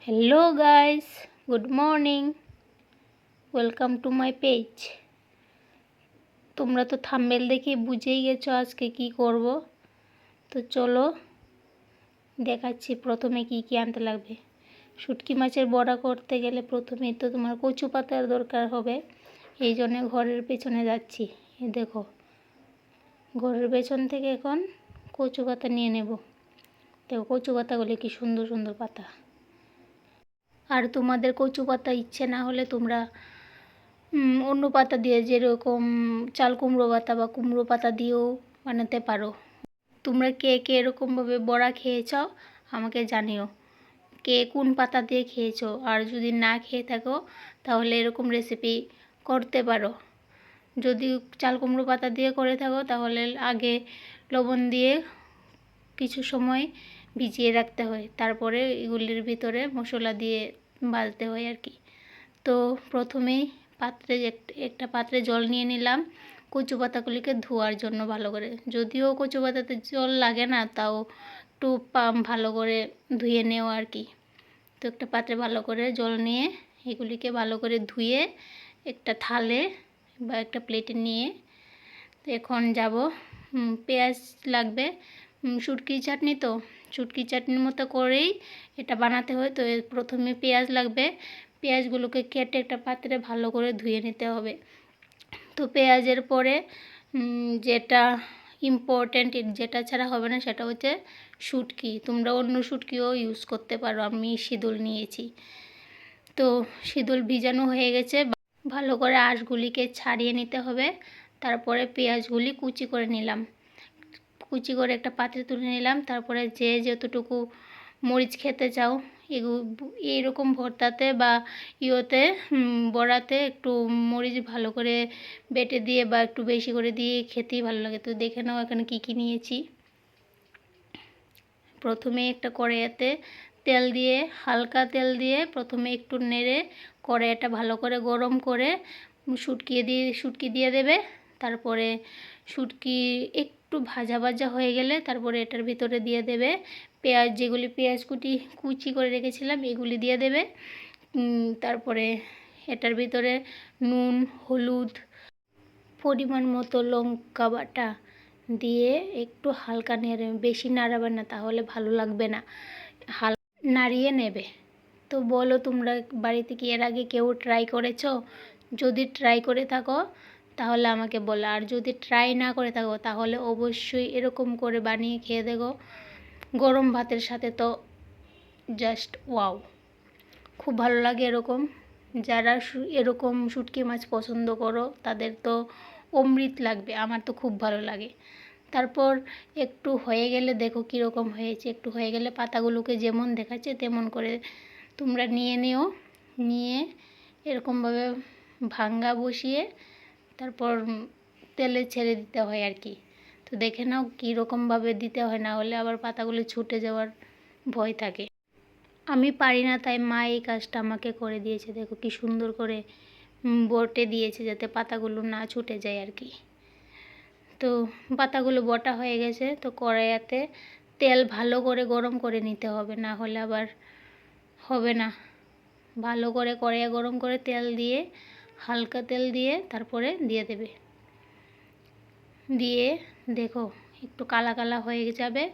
Hello guys, good morning, welcome to my page. তোমরা তো thumbnail দেখে বুঝেই গেছো আজকে কি করব। তো চলো দেখাচ্ছি প্রথমে কি কি আনতে লাগবে। শুটকি মাছের বড়া করতে গেলে প্রথমেই তো তোমার কচু পাতার দরকার হবে। এই জন্য ঘরের পেছনে যাচ্ছি। এই দেখো, ঘরের পেছন থেকে এখন কচু পাতা নিয়ে নেব। দেখো কচু পাতাগুলি কি সুন্দর সুন্দর পাতা। আর তোমাদের কচু পাতা ইচ্ছে না হলে তোমরা অন্য পাতা দিয়ে, যেরকম চাল কুমড়ো পাতা বা কুমড়ো পাতা দিয়েও বানাতে পারো। তোমরা কে কে এরকমভাবে বড়া খেয়েছো আমাকে জানিও, কে কোন পাতা দিয়ে খেয়েছো। আর যদি না খেয়ে থাকো তাহলে এরকম রেসিপি করতে পারো। যদি চাল কুমড়ো পাতা দিয়ে করে থাকো তাহলে আগে লবণ দিয়ে কিছু সময় ভিজিয়ে রাখতে হয়, তারপরে এগুলির ভিতরে মশলা দিয়ে ভাজতে হয় আর কি। তো প্রথমেই একটা পাত্রে জল নিয়ে নিলাম কচু পাতাগুলিকে ধোয়ার জন্য ভালো করে। যদিও কচু পাতাতে জল লাগে না, তাও একটু ভালো করে ধুয়ে নেও আর কি। তো একটা পাত্রে ভালো করে জল নিয়ে এগুলিকে ভালো করে ধুয়ে একটা থালে বা একটা প্লেটে নিয়ে, তো এখন যাব পেঁয়াজ লাগবে। শুটকি চাটনি, তো শুটকি চাটনির মতো করেই এটা বানাতে হয়। তো প্রথমে পেঁয়াজ লাগবে, পেঁয়াজগুলোকে কেটে একটা পাত্রে ভালো করে ধুয়ে নিতে হবে। তো পেঁয়াজের পরে যেটা ইম্পর্ট্যান্ট, যেটা ছাড়া হবে না, সেটা হচ্ছে শুটকি। তোমরা অন্য শুটকিও ইউজ করতে পারো, আমি সিঁদুল নিয়েছি। তো সিঁদুল ভিজানো হয়ে গেছে, ভালো করে আঁশগুলিকে ছাড়িয়ে নিতে হবে। তারপরে পেঁয়াজগুলি কুচি করে নিলাম, কুচি করে একটা পাত্রে তুলে নিলাম। তারপরে যে যতটুকু মরিচ খেতে চাও, এইরকম ভর্তাতে বা ইয়োতে বড়াতে একটু মরিচ ভালো করে বেটে দিয়ে বা একটু বেশি করে দিয়ে খেতেই ভালো লাগে। তো দেখে নাও এখানে কী কী নিয়েছি। প্রথমে একটা কড়াইতে তেল দিয়ে, হালকা তেল দিয়ে প্রথমে একটু নেড়ে কড়াইটা ভালো করে গরম করে শুটকি দিয়ে দেবে। তারপরে শুটকি একটু ভাজা ভাজা হয়ে গেলে তারপরে এটার ভিতরে দিয়ে দেবে পেঁয়াজ, যেগুলি পেঁয়াজ কুচি করে রেখেছিলাম এগুলি দিয়ে দেবে। তারপরে এটার ভিতরে নুন, হলুদ, পরিমাণ মতো লঙ্কা বাটা দিয়ে একটু হালকা নেড়ে, বেশি নাড়াবে না তাহলে ভালো লাগবে না, নাড়িয়ে নেবে। তো বলো, তোমরা বাড়িতে কি এর আগে কেউ ট্রাই করেছো? যদি ট্রাই করে থাকো তাহলে আমাকে বলো, আর যদি ট্রাই না করে থাকো তাহলে অবশ্যই এরকম করে বানিয়ে খেয়ে দেখো। গরম ভাতের সাথে তো জাস্ট ওয়াও, খুব ভালো লাগে এরকম। যারা এরকম শুটকি মাছ পছন্দ করো তাদের তো অমৃত লাগবে, আমার তো খুব ভালো লাগে। তারপর একটু হয়ে গেলে দেখো কীরকম হয়েছে, একটু হয়ে গেলে পাতাগুলোকে যেমন দেখাচ্ছে তেমন করে তোমরা নিয়ে নিও। নিয়ে এরকমভাবে ভাঙ্গা বসিয়ে তারপর তেলে ছেড়ে দিতে হয় আর কি। তো দেখে নাও কীরকমভাবে দিতে হয়, না হলে আবার পাতাগুলো ছুটে যাওয়ার ভয় থাকে। আমি পারি না, তাই মা এই কাজটা আমাকে করে দিয়েছে। দেখো কি সুন্দর করে বটে দিয়েছে যাতে পাতাগুলো না ছুটে যায় আর কি। তো পাতাগুলো বটা হয়ে গেছে। তো কড়াইতে তেল ভালো করে গরম করে নিতে হবে, না হলে আবার হবে না। ভালো করে কড়াইয়ে গরম করে তেল দিয়ে, হালকা তেল দিয়ে তারপরে দিয়ে দেবে। দিয়ে দেখো একটু কালা কালা হয়ে যাবে,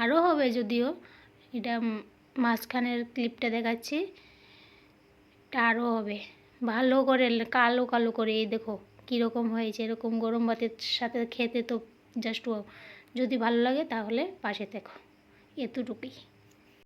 আরও হবে যদিও, এটা মাঝখানের ক্লিপটা দেখাচ্ছি, এটা আরও হবে ভালো করে কালো কালো করে। এই দেখো কীরকম হয়েছে, এরকম গরম ভাতের সাথে খেতে তো জাস্ট, যদি ভালো লাগে তাহলে পাশে দেখো। এতটুকুই।